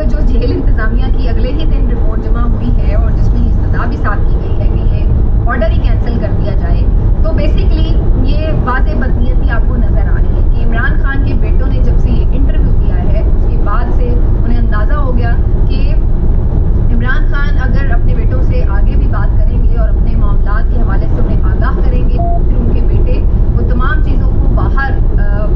जो जेल इंतज़ामिया की अगले ही दिन रिपोर्ट जमा हुई है और जिसमें ये इस्तदा भी साफ की गई है कि ये ऑर्डर ही कैंसिल कर दिया जाए, तो बेसिकली ये वाज़े बदनीयती आपको नज़र आ रही है कि इमरान खान के बेटों ने जब से ये इंटरव्यू दिया है उसके बाद से उन्हें अंदाज़ा हो गया कि इमरान खान अगर अपने बेटों से आगे भी बात करेंगे और अपने मामलात के हवाले से उन्हें आगाह करेंगे, फिर उनके बेटे वो तमाम चीज़ों को बाहर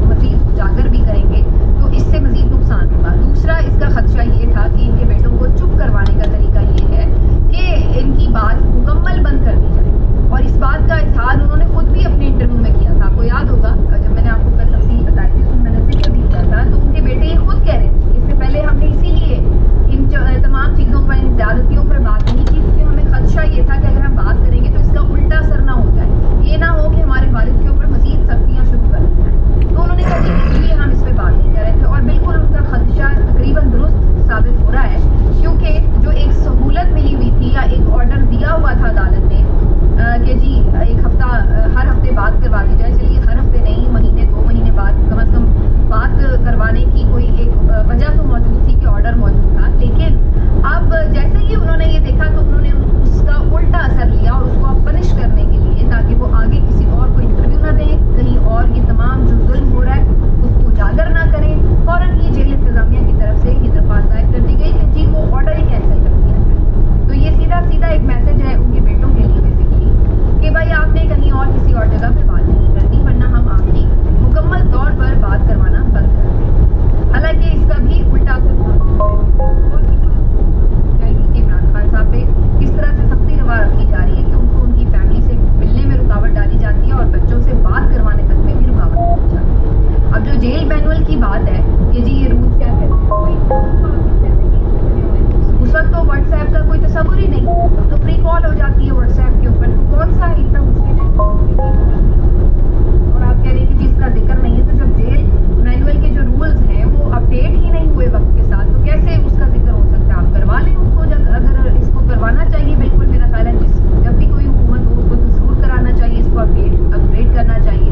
मज़ीद उजागर भी करेंगे, तो इससे मज़ीद नुकसान होगा। दूसरा इसका खदशा ये था कि इनके बेटों को चुप करवाने का तरीका ये है कि इनकी बात मुकम्मल बंद कर दी जाए, और इस बात का इजहार उन्होंने खुद भी अपने इंटरव्यू में किया था। आपको याद होगा जब मैंने आपको कल तफसील बताई थी उसमें मैंने जिक्र भी किया था, तो उनके बेटे ये खुद कह रहे थे इससे पहले हमने इसीलिए इन तमाम चीज़ों पर, इन ज़्यादतियों पर बात नहीं की क्योंकि हमें खदशा ये था कि अगर हम बात करेंगे तो इसका उल्टा असर ना हो जाए, ये ना हो कि हमारे वालिद के ऊपर मज़ीद सख्तियाँ शुरू कर दी जाएँ। तो उन्होंने कहा कि इसलिए हम इस पर बात नहीं कर रहे थे, और बिल्कुल उनका खदशा तकरीबन दुरुस्त साबित हो रहा है, क्योंकि जो एक सहूलत मिली हुई थी या एक ऑर्डर दिया हुआ था अदालत ने कि जी एक हफ्ता हर हफ्ते बात करवा दी जाए, चलिए हर हफ्ते नहीं, महीने 2 महीने बाद कम अज़ कम बात करवाने की कोई एक वजह तो मौजूद थी कि ऑर्डर मौजूद था। लेकिन अब जैसे ही उन्होंने ये देखा तो उन्होंने उसका उल्टा असर लिया और उसको अब पनिश करने के लिए, ताकि वो आगे किसी और को इंटरव्यू ना दें, कहीं और ये तमाम जो जुल्म हो रहा है उसको उजागर ना करें, फ़ौरन ही जेल इंतज़ामिया की तरफ से ये दरख्वास्त दायर कर दी गई कि जी वो ऑर्डर ही कैंसिल कर दिया जाए। तो ये सीधा सीधा एक मैसेज है उनके बेटों के लिए बेसिकली कि भाई आपने कहीं और किसी और जगह पर बात नहीं करनी, वरना हम आपकी मुकम्मल तौर पर बात करवाना बंद कर दें। हालांकि इसका भी उल्टा असर इमरान खान साहब पे इस तरह से सख्ती रवा रखी जा रही है कि उनको उनकी फैमिली से मिलने में रुकावट डाली जाती है और बच्चों से बात करवाने तक में भी रुकावट डाली जाती है। अब जो जेल मैनुअल की बात है कि जी ये रूल्स क्या कहते हैं, उस वक्त तो व्हाट्सएप का कोई तस्वुर ही नहीं, तो फ्री कॉल हो जाती है व्हाट्सएप के ऊपर, तो कौन सा इतना मुश्किल है। और आप कह रहे हैं कि जी इसका जिक्र नहीं है, तो जब जेल मैनुअल के जो रूल्स हैं वो अपडेट ही नहीं हुए वक्त के साथ, तो कैसे उसका जिक्र हो सकता है। आप करवा लें उसको, अगर इसको करवाना चाहिए, बिल्कुल मेरा ख्याल है जब भी कोई हुकूमत हो उसको तो ज़रूर कराना चाहिए, इसको अपग्रेड करना चाहिए।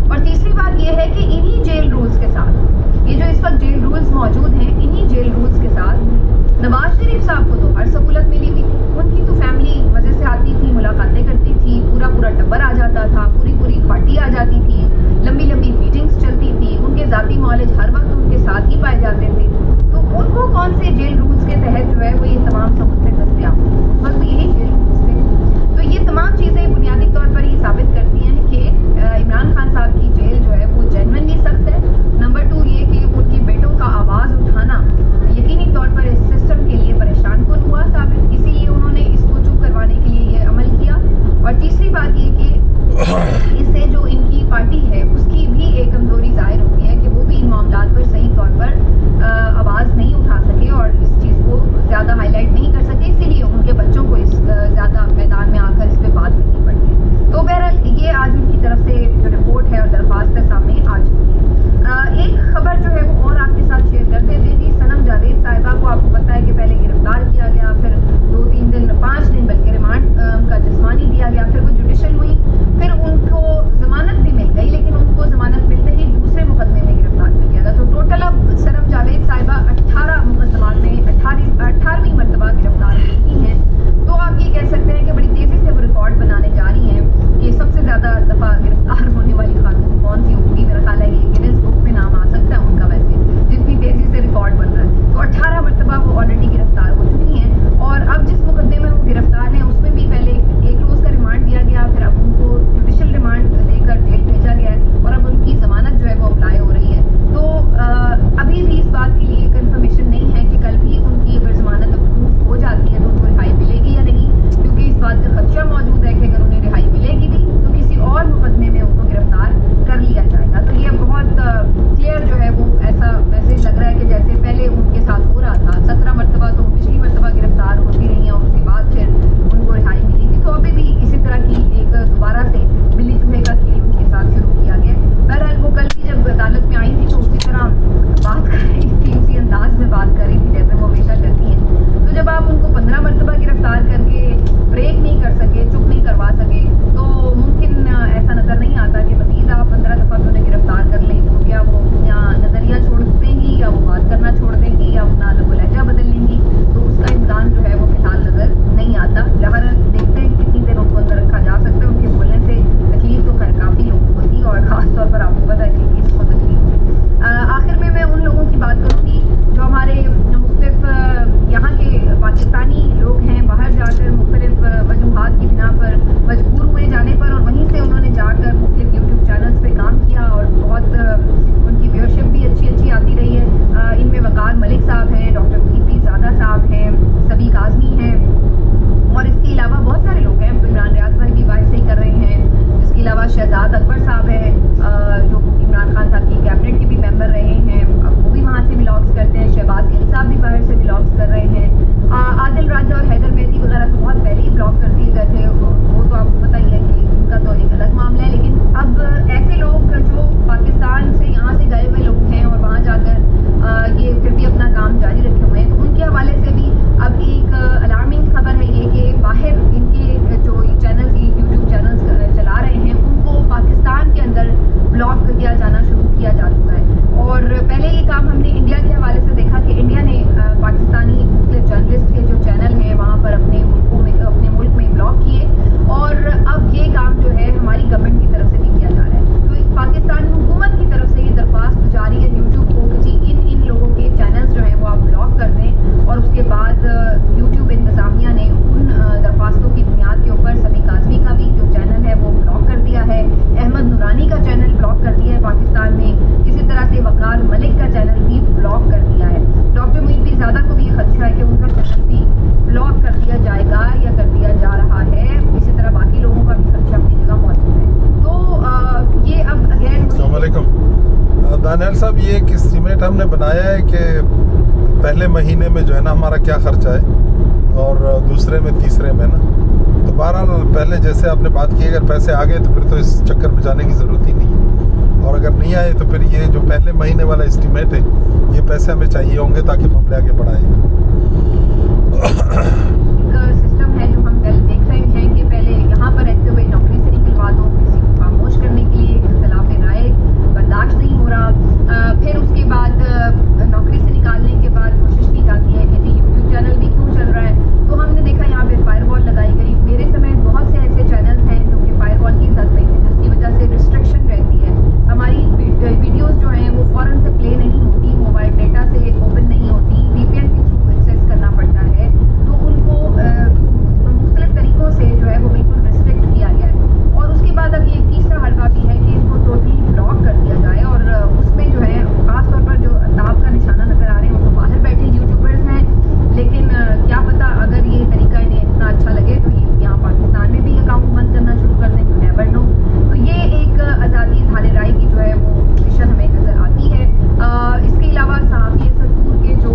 और तीसरी बात यह है कि इन्हीं जेल रूल्स के साथ, ये जो इस वक्त जेल रूल्स मौजूद हैं, इन्हीं जेल रूल्स के साथ नवाज शरीफ साहब को तो हर सहूलत मिली हुई थी। उनकी तो फैमिली मज़े से आती थी, मुलाकातें करती थी, पूरा टब्बर आ जाता था, पूरी पार्टी आ जाती थी, लंबी लंबी मीटिंग्स चलती थी, उनके ज़ाती मॉलेज हर वक्त उनके साथ ही पाए जाते थे। तो उनको कौन से जेल रूल्स के तहत जो है वो ये तमाम सहूलतें दस्तियाब, उस वक्त यही जेल रूल्स थे। तो ये तमाम चीज़ें बुनियादी तौर पर ये साबित करती हैं कि इमरान खान साहब की जेल जो है वो जेन्युइनली सख्त है। नंबर 2 ये कि उनके बेटों का आवाज़ उठाना यकीनी तौर पर इस सिस्टम के लिए परेशान कुन हुआ साबित, इसीलिए उन्होंने इसको चुप करवाने के लिए ये अमल किया। और तीसरी बात ये कि इससे जो इनकी पार्टी है उसकी भी एक कमज़ोरी ज़ाहिर होती है कि वो भी इन मामलात पर सही तौर पर आवाज़ नहीं उठा सके और इस चीज़ को ज़्यादा हाईलाइट नहीं कर सके, इसीलिए उनके बच्चों को इस ज़्यादा मैदान में आकर इस पर बात करनी पड़ती है। तो बहरहाल ये आज उनकी तरफ से जो रिपोर्ट है और दरख्वास्त है सामने अनिल साहब, ये एक एस्टीमेट हमने बनाया है कि पहले महीने में जो है ना हमारा क्या खर्चा है और दूसरे में तीसरे में ना, तो बहरहाल पहले जैसे आपने बात की, अगर पैसे आ गए तो फिर तो इस चक्कर में जाने की ज़रूरत ही नहीं है, और अगर नहीं आए तो फिर ये जो पहले महीने वाला एस्टीमेट है ये पैसे हमें चाहिए होंगे ताकि मामले आगे बढ़ाएंगे। सिस्टम है जो हम पहले देख रहे हैं कि पहले यहाँ पर रहते हुए नौकरी से निकलवा दो, किसी को खामोश करने के लिए इख्तिलाफ राय बर्दाश्त नहीं हो रहा, फिर उसके बाद नौकरी से निकालने के बाद कोशिश की जाती है कि जी यूट्यूब चैनल भी क्यों चल रहा है, तो हमने देखा यहाँ पे फायरवॉल लगाई गई। मेरे समय बहुत से ऐसे चैनल्स हैं जो कि फायरवॉल की जद में हैं, जिसकी वजह से रिस्ट्रिक्शन रहती है, हमारी वीडियोज़ जो हैं वो फ़ौरन से प्ले नहीं होती, मोबाइल डेटा से ओपन नहीं होती, VPN के थ्रू एक्सेस करना पड़ता है, तो उनको मुख्तलिफ तरीक़ों से जो है वो बिल्कुल रिस्ट्रिक्ट किया गया है। और उसके बाद अब ये तीसरा हलवा भी है कि इनको टोटली ब्लॉक कर दिया जाए, और उसमें जो है ख़ास तौर पर जो ताब का निशाना नज़र आ रहे हैं वो तो बाहर बैठे यूट्यूबर्स हैं, लेकिन क्या पता अगर ये तरीका इन्हें इतना अच्छा लगे तो ये यहाँ पाकिस्तान में भी अकाउंट बंद करना शुरू कर दें, नेवर नो। तो ये एक आज़ादी इज़हार राय की जो है वो पोजीशन हमें नज़र आती है। इसके अलावा सहाफ़ी सतूर के जो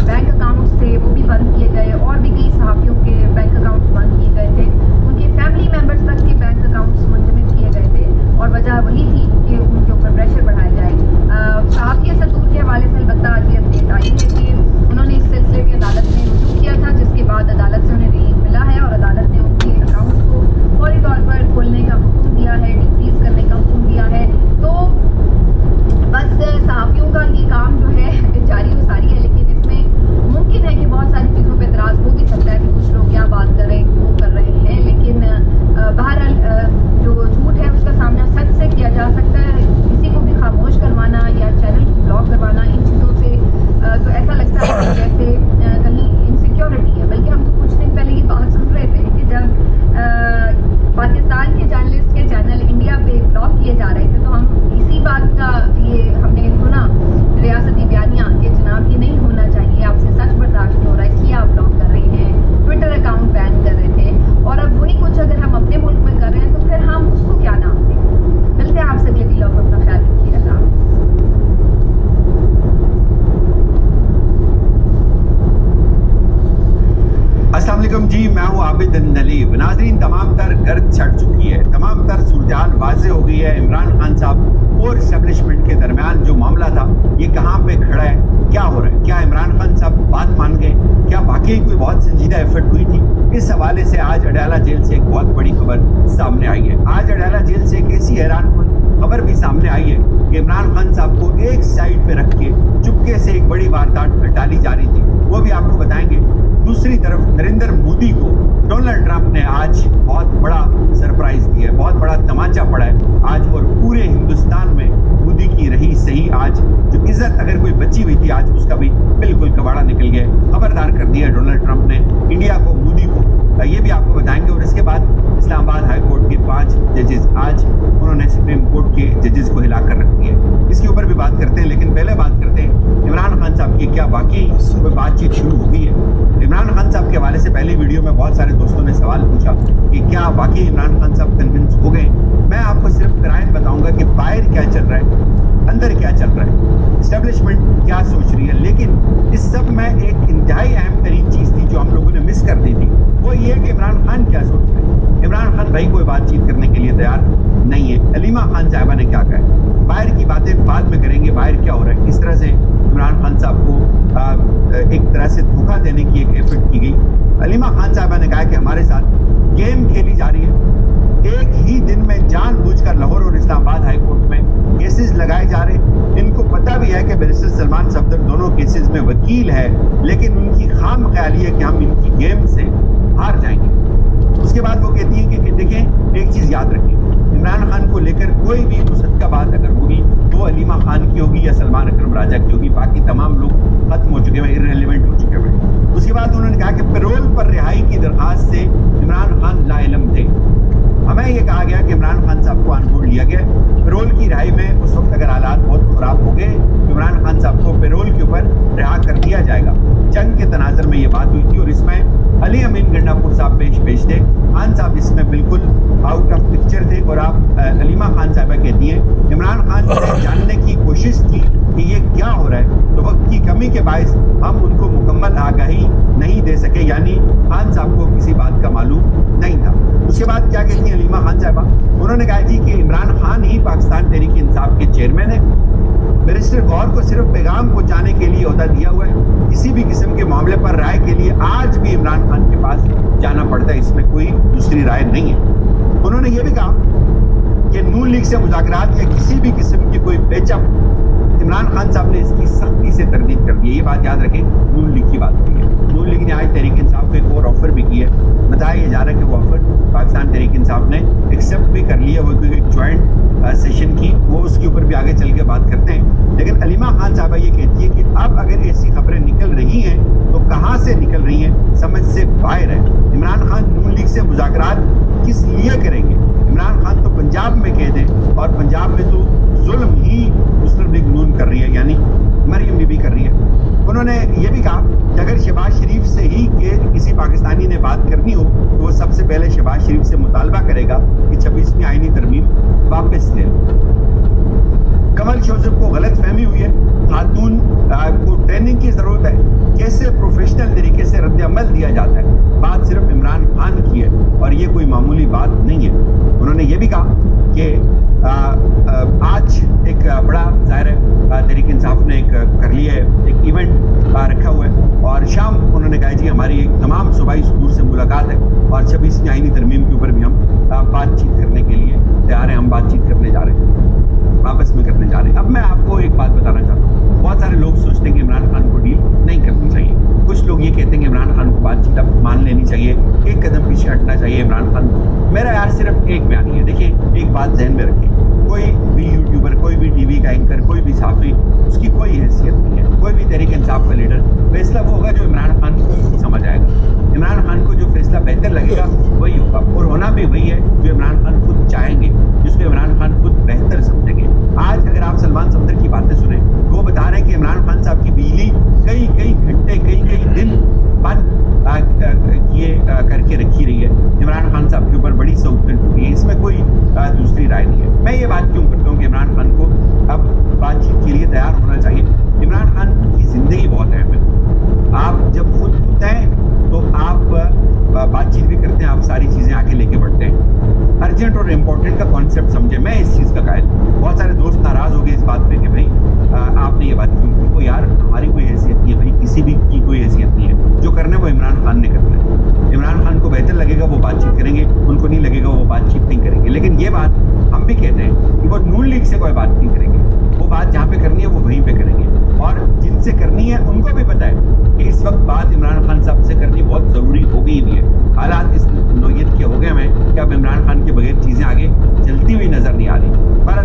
बैंक अकाउंट्स थे वो भी बंद किए गए, और भी कई सहाफ़ियों के बैंक अकाउंट्स बंद किए गए थे, उनके फैमिली मेम्बर्स तक के बैंक अकाउंट्स मुंजमद किए गए थे, और वजह वही थी कि उनके ऊपर प्रेशर बढ़ाया जाए। सहाफ़ी सतूर के हवाले से अलबत्ता आज ये अपडेट आई है कि उन्होंने इस सिलसिले में अदालत में रुजू किया था, जिसके बाद अदालत से उन्हें रिलीफ मिला है और अदालत ने उनके अकाउंट्स को फौरी तौर पर खोलने का हुक्म दिया है, डिफ्रीज करने का हुक्म दिया है। तो बस सहाफ़ियों का ये काम जो है जारी व सारी है, लेकिन इसमें मुमकिन है कि बहुत सारी चीज़ों पर एतराज़ हो भी सकता है कि कुछ लोग क्या बात कर रहे हैं, क्यों कर रहे हैं, लेकिन बहरहाल जो झूठ है उसका सामना सच से किया जा सकता है। किसी को भी खामोश करवाना या चैनल को ब्लॉक करवाना, इन चीज़ों से तो ऐसा लगता है कि जैसे कहीं इनसिक्योरिटी है। बल्कि हम तो कुछ दिन पहले ये बात सुन रहे थे कि जब पाकिस्तान के जर्नलिस्ट के चैनल इंडिया पे ब्लॉक किए जा रहे थे, तो हम इसी बात का ये हमने सुना रियासती बयानिया कि जनाब ये नहीं होना चाहिए, आपसे सच बर्दाश्त नहीं हो रहा, इसलिए आप ब्लॉक कर रहे हैं, ट्विटर अकाउंट बैन कर रहे थे, और अब वही कुछ अगर हम अपने मुल्क में कर रहे हैं तो फिर हम उसको क्या नाम दें। मिलते हैं आपसे अगले वीडियो में, अपना ख्याल रखिए, अल्लाह हाफ़िज़। अस्सलाम वालेकुम जी, मैं हूँ आबिद नलीब। नाज़रीन, तमाम तर गर्द छट चुकी है, तमाम तर सूरजाल वाज़े हो गई है। इमरान खान साहब और इस्टेब्लिशमेंट के दरमियान जो मामला था ये कहाँ पे खड़ा है, क्या हो रहा है, क्या इमरान खान साहब बात मान गए, क्या वाकई कोई बहुत संजीदा एफर्ट हुई थी। इस हवाले से आज अडयाला जेल से एक बहुत बड़ी खबर सामने आई है। आज अडयाला जेल से एक ऐसी हैरानकुन खबर भी सामने आई है कि इमरान खान साहब को एक साइड पे रख के चुपके से एक बड़ी वारदात टाली जा रही थी, वो भी आपको बताएंगे। दूसरी तरफ नरेंद्र मोदी को डोनाल्ड ट्रंप ने आज बहुत बड़ा सरप्राइज दिया है, बहुत बड़ा तमाचा पड़ा है आज, और पूरे हिंदुस्तान में मोदी की रही सही आज जो इज्जत अगर कोई बची हुई थी आज उसका भी बिल्कुल कबाड़ा निकल गया, खबरदार कर दिया डोनाल्ड ट्रंप ने इंडिया को, मोदी को। ये भी आपको बताएंगे। और इसके बाद इस्लामाबाद हाई कोर्ट के 5 जजेस आज उन्होंने सुप्रीम कोर्ट के जजेस को हिलाकर रख दिया, इसके ऊपर भी बात करते हैं। लेकिन पहले बात करते हैं इमरान खान साहब की, क्या वाकई कोई बातचीत शुरू हो गई है। इमरान खान साहब के हवाले से पहली वीडियो में बहुत सारे दोस्तों ने सवाल पूछा कि क्या वाकई इमरान खान साहब कन्विंस हो गए। मैं आपको सिर्फ करायन बताऊंगा कि बाहर क्या चल रहा है, अंदर क्या चल रहा है, इस्टेब्लिशमेंट क्या सोच रही है। लेकिन इस सब में एक इंतहाई अहम तरीन चीज़ थी जो हम लोगों ने मिस कर दी थी, वो ये है कि इमरान खान क्या सोच रहे हैं। इमरान खान भाई कोई बातचीत करने के लिए तैयार नहीं है। अलीमा खान साहिबा ने क्या कहा है, बाहर की बातें बाद में करेंगे, बाहर क्या हो रहा है। इस तरह से इमरान खान साहब को एक तरह से धोखा देने की एक एफर्ट की गई। अलीमा खान साहिबा ने कहा कि हमारे साथ गेम खेली जा रही है। एक ही दिन में जानबूझकर लाहौर और इस्लामाबाद हाई कोर्ट में केसेस लगाए जा रहे हैं। इनको पता भी है कि बैरिस्टर सलमान सफदर दोनों केसेस में वकील है, लेकिन उनकी खाम ख्याली है कि हम इनकी गेम से हार जाएंगे। उसके बाद वो कहती है कि देखें, एक चीज़ याद रखिए, इमरान खान को लेकर कोई भी मुसद्दका बात अगर होगी तो अलीमा खान की होगी या सलमान अकरम राजा की होगी, बाकी तमाम लोग खत्म हो चुके हैं, इररिलेवेंट हो चुके हैं। उसके बाद उन्होंने कहा कि पैरोल पर रिहाई की दरख्वास्त से इमरान खान लाइलम थे। हमें यह कहा गया कि इमरान खान साहब को ऑन बोर्ड लिया गया। पैरोल की रिहाई में उस वक्त अगर हालात बहुत ख़राब हो गए तो इमरान खान साहब को पैरोल के ऊपर रिहा कर दिया जाएगा। जंग के तनाजर में ये बात हुई थी और इसमें अली अमीन गंडापुर साहब पेश थे। खान साहब इसमें बिल्कुल आउट ऑफ पिक्चर थे। और आप अलीमा खान साहबा कहती हैं इमरान खान से जानने की कोशिश बायस हम उनको मुकम्मल आगाही नहीं दे सके, यानी खान साहब को किसी बात का मालूम नहीं था। उसके बाद क्या कहती हैं हलीमा खान साहबा, उन्होंने कहा जी कि इमरान खान ही पाकिस्तान तहरीक इंसाफ के चेयरमैन है, बैरिस्टर गौहर को सिर्फ पैगाम पहुंचाने के लिए ओहदा दिया हुआ है, किसी भी किस्म के मामले पर राय के लिए आज भी इमरान खान के पास जाना पड़ता है, इसमें कोई दूसरी राय नहीं है। उन्होंने ये भी कहा कि नून लीग से मुज़ाकरात या किसी भी किस्म की कोई पेचअप, इमरान खान साहब ने इसकी सख्ती से तरदीद कर दी है। ये बात याद रखें, नून लीग की बात की है। नून लीग ने आज तहरीक इंसाफ को एक और ऑफर भी की है, बताया जा रहा है कि वो ऑफर पाकिस्तान तहरीक इंसाफ ने एक्सेप्ट भी कर लिया, वो क्योंकि एक ज्वाइंट सेशन की, वो उसके ऊपर भी आगे चल के बात करते हैं। लेकिन हलीमा खान साहबा ये कहती है कि अब अगर ऐसी खबरें निकल रही हैं तो कहाँ से निकल रही हैं, समझ से बाहर है। इमरान खान नून लीग से मुज़ाकरात किस लिए करेंगे? इमरान खान तो पंजाब में कैद है और पंजाब में तो जुल्म ही मुस्लिम लीग नून कर रही है, यानी मरियम बीबी कर रही है। उन्होंने ये भी कहा कि अगर शहबाज शरीफ से ही के किसी पाकिस्तानी ने बात करनी हो तो वो सबसे पहले शहबाज शरीफ से मुतालबा करेगा कि 26वीं आईनी तरमीम वापस ले। कमल शोजब को गलत फहमी हुई है, खातून को ट्रेनिंग की जरूरत है, कैसे प्रोफेशनल तरीके से रद्द अमल दिया जाता है, बात सिर्फ इमरान खान की है और ये कोई मामूली बात नहीं है। उन्होंने ये भी कहा कि आज एक बड़ा ज़ाहिर है तहरीक इंसाफ ने एक कर लिया है, एक इवेंट रखा हुआ है और शाम उन्होंने कहा जी हमारी एक तमाम सूबाई सदूर से मुलाकात है और 26वीं आईनी तरमीम के ऊपर भी हम बातचीत करने के लिए तैयार हैं, हम बातचीत करने जा रहे हैं, आपस में करने जा रहे हैं। अब मैं आपको एक बात बताना चाहता हूँ, बहुत सारे लोग सोचते हैं कि इमरान खान को डील नहीं करनी चाहिए, कुछ लोग ये कहते हैं कि इमरान खान को बातचीत अब मान लेनी चाहिए, एक कदम पीछे हटना चाहिए इमरान खान को। मेरा यार सिर्फ एक बयान है, देखिए एक बात जहन में रखें, कोई भी यूट्यूबर, कोई भी टीवी का एंकर, कोई भी साफी, उसकी कोई हैसियत नहीं है, कोई भी तहरीक इंसाफ का लीडर, फैसला वो होगा जो इमरान खान को समझ आएगा। इमरान खान को जो फैसला बेहतर लगेगा वही होगा और होना भी वही है जो इमरान खान खुद चाहेंगे, जिसको इमरान खान खुद बेहतर समझेंगे। आज अगर आप सलमान सफदर की बातें सुने, वो बता रहे हैं कि इमरान खान साहब की बिजली कई घंटे कई दिन बंद किए करके रखी रही है, इमरान खान साहब के ऊपर बड़ी सौगंध टूटी है, इसमें कोई दूसरी राय नहीं है। मैं ये बात क्यों करता हूँ कि इमरान खान को अब बातचीत के लिए तैयार होना चाहिए। इमरान खान की ज़िंदगी बहुत अहम है, आप जब खुद होते हैं तो आप बातचीत भी करते हैं, आप सारी चीज़ें आगे लेके बढ़ते हैं। अर्जेंट और इम्पोर्टेंट का कॉन्सेप्ट समझे, मैं इस चीज़ का कायल, बहुत सारे दोस्त नाराज़ हो गए इस बात पे कि भाई आपने ये बात क्यों की, को यार हमारी कोई हैसियत नहीं है भाई, किसी भी की कोई हैसियत नहीं है, जो करना है वो इमरान खान ने करना है। इमरान खान को बेहतर लगेगा वो बातचीत करेंगे, उनको नहीं लगेगा वो बातचीत नहीं करेंगे। लेकिन ये बात हम भी कहते हैं कि वो नून लीग से कोई बात नहीं करेंगे, वो बात जहाँ पे करनी है वो वहीं पे करेंगे और जिनसे करनी है उनको भी पता है कि इस वक्त बात इमरान खान साहब से करनी बहुत ज़रूरी हो गई भी है। हालात इस नोयत के हो गए हैं कि अब इमरान खान के बगैर चीज़ें आगे चलती हुई नज़र नहीं आ रही, पर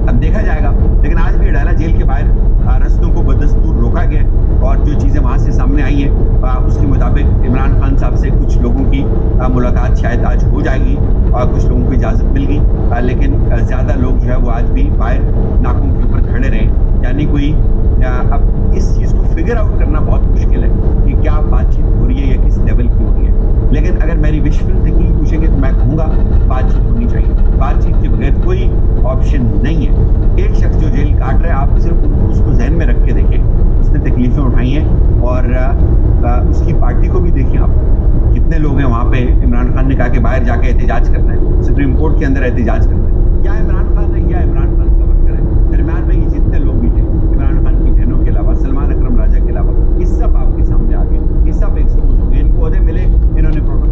अब देखा जाएगा। लेकिन आज भी अडाला जेल के बाहर रस्तों को बदस्तूर रोका गया और जो चीज़ें वहाँ से सामने आई हैं उसके मुताबिक इमरान खान साहब से कुछ लोगों की मुलाकात शायद आज हो जाएगी और कुछ लोगों को इजाज़त मिल गई, लेकिन ज़्यादा लोग जो है वो आज भी बाहर नाकों के ऊपर खड़े रहे, यानी कोई अब इस चीज़ को फिगर आउट करना बहुत मुश्किल है कि क्या बातचीत हो रही है या किस लेवल की हो रही है। लेकिन अगर मेरी विशफुल थिंकिंग पूछेंगे तो मैं कहूँगा बातचीत होनी चाहिए, बातचीत के बगैर कोई ऑप्शन नहीं है। एक शख्स जो जेल काट रहा है, आप सिर्फ उसको जहन में रख के देखें, उसने तकलीफ़ें उठाई हैं और उसकी पार्टी को भी देखें आप, कितने लोग हैं वहाँ पे। इमरान खान ने कहा कि बाहर जाके एहतजाज करना है, सुप्रीम कोर्ट के अंदर एहतजाज करना है, या इमरान खान है या इमरान खान का वर्कर है, दरम्यान में ये जितने लोग भी थे इमरान खान की बहनों के अलावा, सलमान अकरम राजा के अलावा, ये सब आपके सामने आ गए, ये सब एक्सपोज हो गए, इनको ओहदे मिले, इन्होंने प्रोटोकॉल।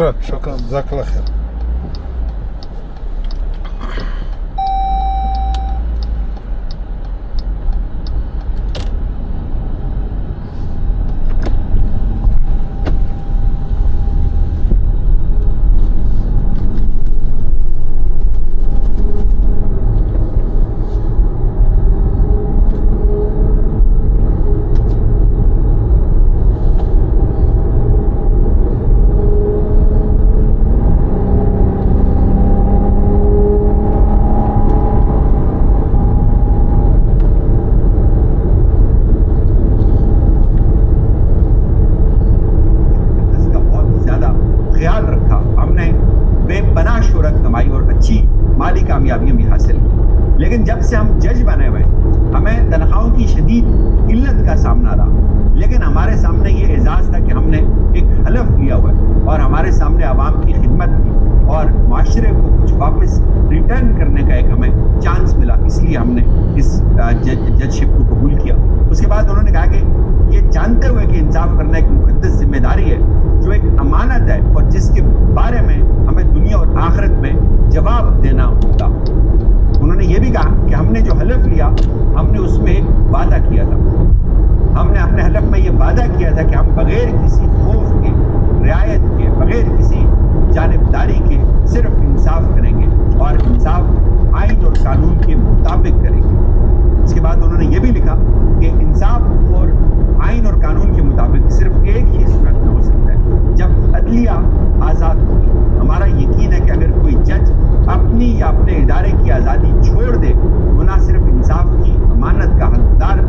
शुक्र जज़ाकल्लाह खैर। माली कामयाबियां भी हासिल की। लेकिन जब से हम जज बने हुए हमें तनख्वाहों की शदीद किल्लत का सामना रहा, लेकिन हमारे सामने ये एजाज़ था कि हमने एक हलफ लिया हुआ है और हमारे सामने आवाम की खिदमत की और माशरे को कुछ वापस रिटर्न करने का एक हमें चांस मिला, इसलिए हमने इस जजशिप को कबूल किया। उसके बाद उन्होंने कहा कि ये जानते हुए कि इंसाफ करना एक मुकद्दस जिम्मेदारी है जो एक अमानत है और जिसके बारे में हमें दुनिया और आखिरत में जवाब देना होगा। उन्होंने ये भी कहा कि हमने जो हलफ लिया हमने उसमें एक वादा किया था, हमने अपने हलफ में ये वादा किया था कि हम बगैर किसी खौफ के, रियायत के, बगैर किसी जानिबदारी के सिर्फ इंसाफ करेंगे और इंसाफ आइन और कानून के मुताबिक करेंगे। उसके बाद उन्होंने ये भी लिखा कि इंसाफ और आइन और कानून के मुताबिक सिर्फ एक ही सूरत में हो सकता है, जब अदलिया आज़ाद होगी। हमारा यकीन है कि अगर कोई जज अपनी या अपने इदारे की आज़ादी छोड़ दे वो ना सिर्फ इंसाफ की अमानत का हकदार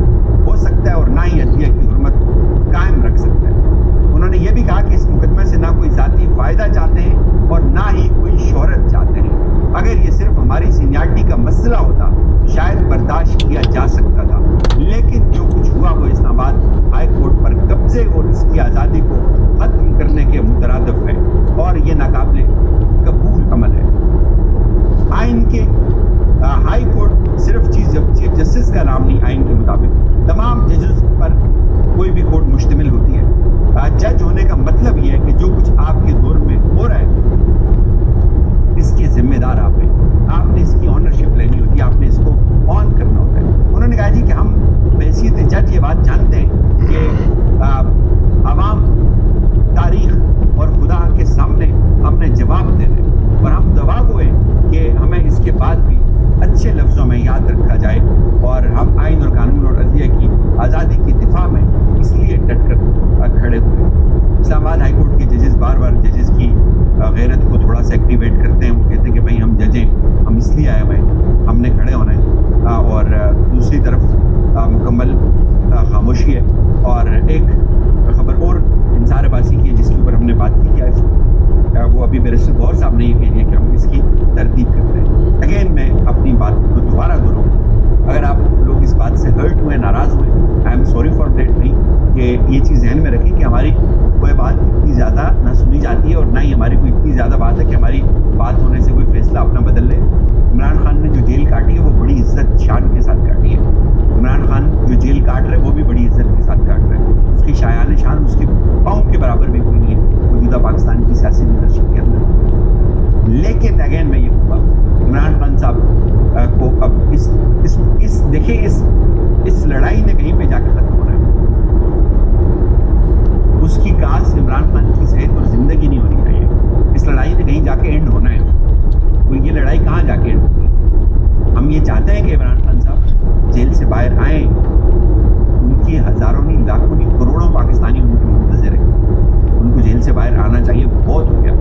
हो सकता है और ना ही अदलिया की हुर्मत को कायम रख सकता है। उन्होंने ये भी कहा कि इस मुकदमे से ना कोई ज़ाती फ़ायदा चाहते हैं और ना ही कोई शोहरत चाहते हैं। अगर ये सिर्फ हमारी सीनियरिटी का मसला होता तो शायद बर्दाश्त किया जा सकता था, लेकिन जो कुछ हुआ वो इस्लामाबाद हाई कोर्ट पर कब्जे और इसकी आज़ादी को ख़त्म करने के मुतरादिफ है और ये नाकाबिले कबूल अमल है। आइन के हाई कोर्ट सिर्फ चीफ जस्टिस का नाम नहीं, आइन के मुताबिक तमाम जजेस पर कोई भी कोर्ट मुश्तमिल होती है। जज होने का मतलब ये है कि जो कुछ आपके दौर में हो रहा है इसके जिम्मेदार आप हैं, आपने इसकी ऑनरशिप लेनी होती है, आपने इसको ऑन करना होता है। उन्होंने कहा जी कि हम बहैसियत जज ये बात जानते हैं कि आवाम, तारीख और खुदा के सामने हमने जवाब देना है और हम दवागो हैं कि हमें इसके बाद भी अच्छे लफ्ज़ों में याद रखा जाए और हम आइन और कानून और अदलिया की आज़ादी की दिफा में इसलिए डट कर खड़े हुए। इस्लामाबाद हाई कोर्ट के जजेस बार बार जजेस की गैरत को थोड़ा सा एक्टिवेट करते हैं। वो कहते हैं कि भाई हम जज हैं, हम इसलिए आए हुए हैं, हमने खड़े होना है और दूसरी तरफ मुकम्मल खामोशी है। और एक खबर और इंसारबाजी की है जिसके ऊपर हमने बात की क्या है, वो अभी बैरिस्टर गौर साहब ने ये कह दिया कि हम इसकी तरदीद करते हैं। अगेन मैं अपनी बात को दोबारा दोहराऊँ, अगर आप लोग इस बात से हर्ट हुए, नाराज़ हुए, I am sorry for that. नहीं कि ये चीज़ ध्यान में रखें कि हमारी कोई बात इतनी ज़्यादा ना सुनी जाती है और ना ही हमारी कोई इतनी ज़्यादा बात है कि हमारी बात होने से कोई फैसला अपना बदल ले। इमरान खान ने जो जेल काटी है वो बड़ी इज्जत शान के साथ काटी है। इमरान खान जो जेल काट रहे हैं वो भी बड़ी इज्जत के साथ काट रहे हैं। उसकी शायान शान उसके पाँव के बराबर भी कोई नहीं है मौजूदा पाकिस्तान की सियासी लीडरशिप के अंदर। लेकिन अगेन मैं ये कहूँगा इमरान खान साहब को अब इस देखिए इस लड़ाई ने कहीं पे जाकर ख़त्म होना है। उसकी काज इमरान खान की सेहत और ज़िंदगी नहीं होनी चाहिए। इस लड़ाई ने कहीं जाके एंड होना है। तो ये लड़ाई कहाँ जाके एंड होगी? हम ये चाहते हैं कि इमरान खान साहब जेल से बाहर आएँ, उनकी हज़ारों नहीं, लाखों नहीं, करोड़ों पाकिस्तानी उनके मुंतज़िर हैं। उनको जेल से बाहर आना चाहिए, बहुत हो गया।